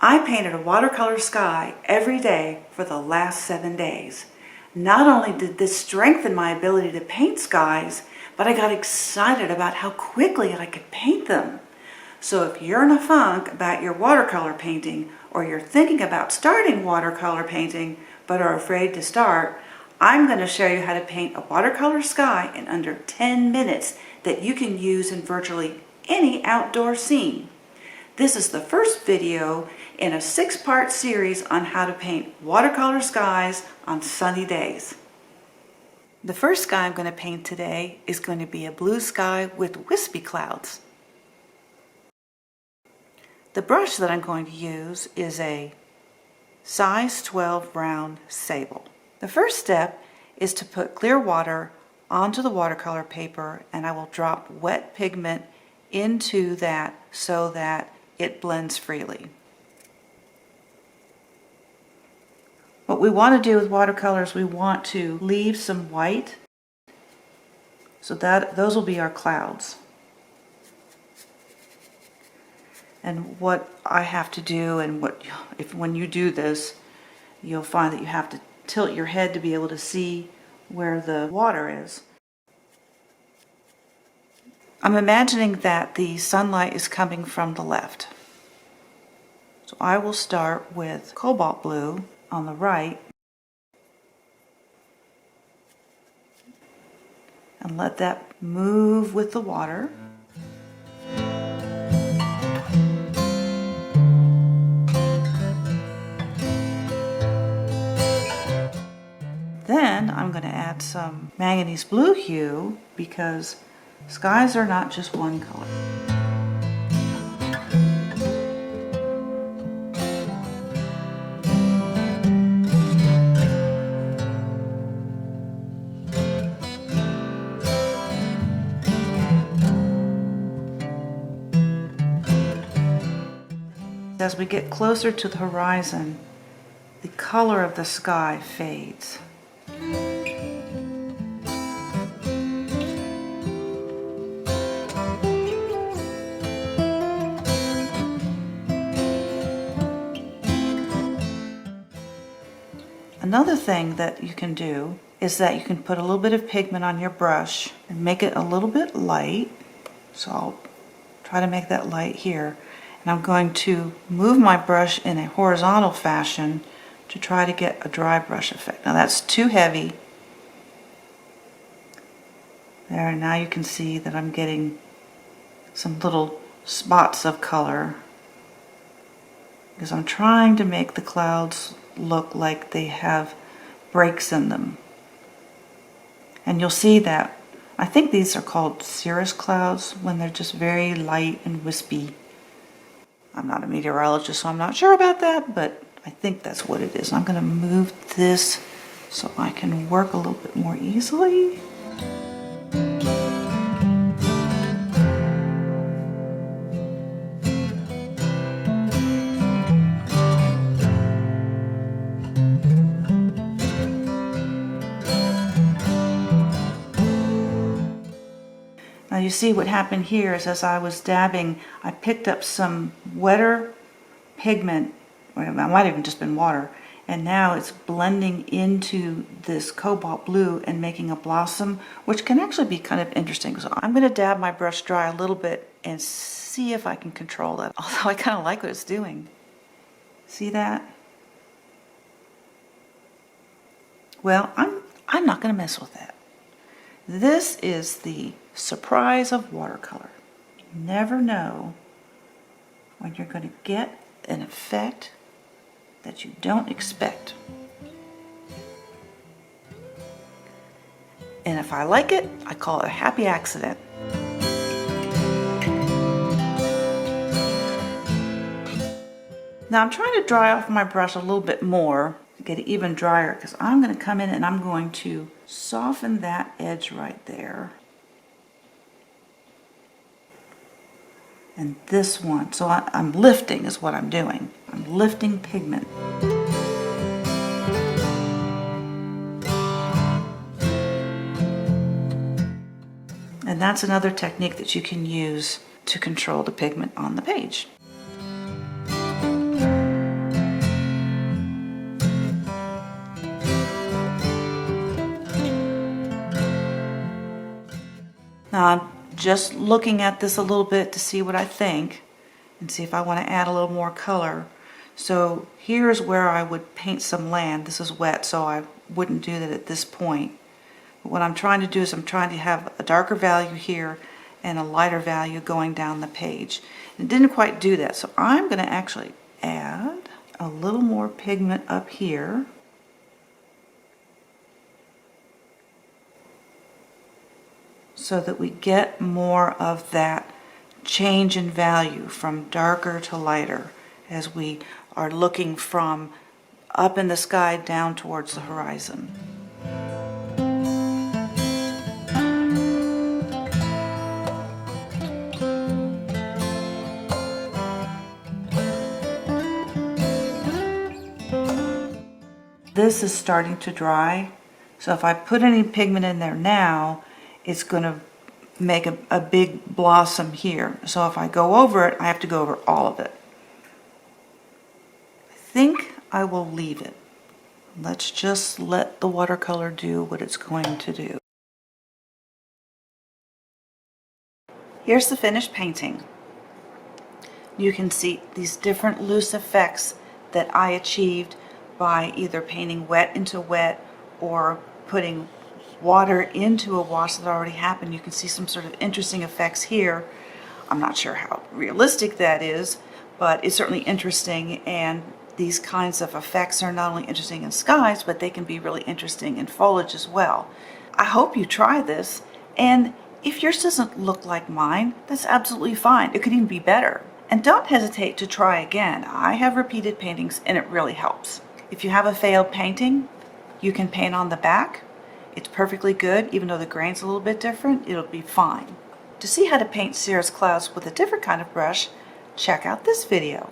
I painted a watercolor sky every day for the last 7 days. Not only did this strengthen my ability to paint skies, but I got excited about how quickly I could paint them. So if you're in a funk about your watercolor painting, or you're thinking about starting watercolor painting but are afraid to start, I'm going to show you how to paint a watercolor sky in under 10 minutes that you can use in virtually any outdoor scene. This is the first video in a 6-part series on how to paint watercolor skies on sunny days. The first sky I'm going to paint today is going to be a blue sky with wispy clouds. The brush that I'm going to use is a size 12 round sable. The first step is to put clear water onto the watercolor paper, and I will drop wet pigment into that so that it blends freely. What we want to do with watercolors, we want to leave some white, so that those will be our clouds. And what I have to do, and when you do this, you'll find that you have to tilt your head to be able to see where the water is. I'm imagining that the sunlight is coming from the left. So I will start with cobalt blue on the right and let that move with the water. Then I'm going to add some manganese blue hue, because skies are not just one color. As we get closer to the horizon, the color of the sky fades. Another thing that you can do is that you can put a little bit of pigment on your brush and make it a little bit light. So I'll try to make that light here. And I'm going to move my brush in a horizontal fashion to try to get a dry brush effect. Now that's too heavy. There, and now you can see that I'm getting some little spots of color, because I'm trying to make the clouds look like they have breaks in them. And you'll see that, I think these are called cirrus clouds when they're just very light and wispy. I'm not a meteorologist, so I'm not sure about that, but I think that's what it is. I'm going to move this so I can work a little bit more easily. Now you see what happened here is, as I was dabbing, I picked up some wetter pigment, or it might have even just been water, and now it's blending into this cobalt blue and making a blossom, which can actually be kind of interesting. So I'm going to dab my brush dry a little bit and see if I can control that, although I kind of like what it's doing. See that? Well, I'm not going to mess with that. This is the surprise of watercolor. You never know when you're going to get an effect that you don't expect. And if I like it, I call it a happy accident. Now I'm trying to dry off my brush a little bit more to get it even drier, because I'm going to come in and I'm going to soften that edge right there. And this one, so I'm lifting is what I'm doing. I'm lifting pigment. And that's another technique that you can use to control the pigment on the page. Just looking at this a little bit to see what I think and see if I want to add a little more color. So here's where I would paint some land. This is wet, so I wouldn't do that at this point. But what I'm trying to do is I'm trying to have a darker value here and a lighter value going down the page. It didn't quite do that, so I'm going to actually add a little more pigment up here. So that we get more of that change in value from darker to lighter as we are looking from up in the sky down towards the horizon. This is starting to dry, so if I put any pigment in there now, it's going to make a big blossom here. So if I go over it, I have to go over all of it. I think I will leave it. Let's just let the watercolor do what it's going to do. Here's the finished painting. You can see these different loose effects that I achieved by either painting wet into wet or putting water into a wash that already happened. You can see some sort of interesting effects here. I'm not sure how realistic that is, but it's certainly interesting, and these kinds of effects are not only interesting in skies, but they can be really interesting in foliage as well. I hope you try this, and if yours doesn't look like mine, that's absolutely fine. It could even be better. And don't hesitate to try again. I have repeated paintings and it really helps. If you have a failed painting, you can paint on the back. It's perfectly good, even though the grain's a little bit different, it'll be fine. To see how to paint cirrus clouds with a different kind of brush, check out this video.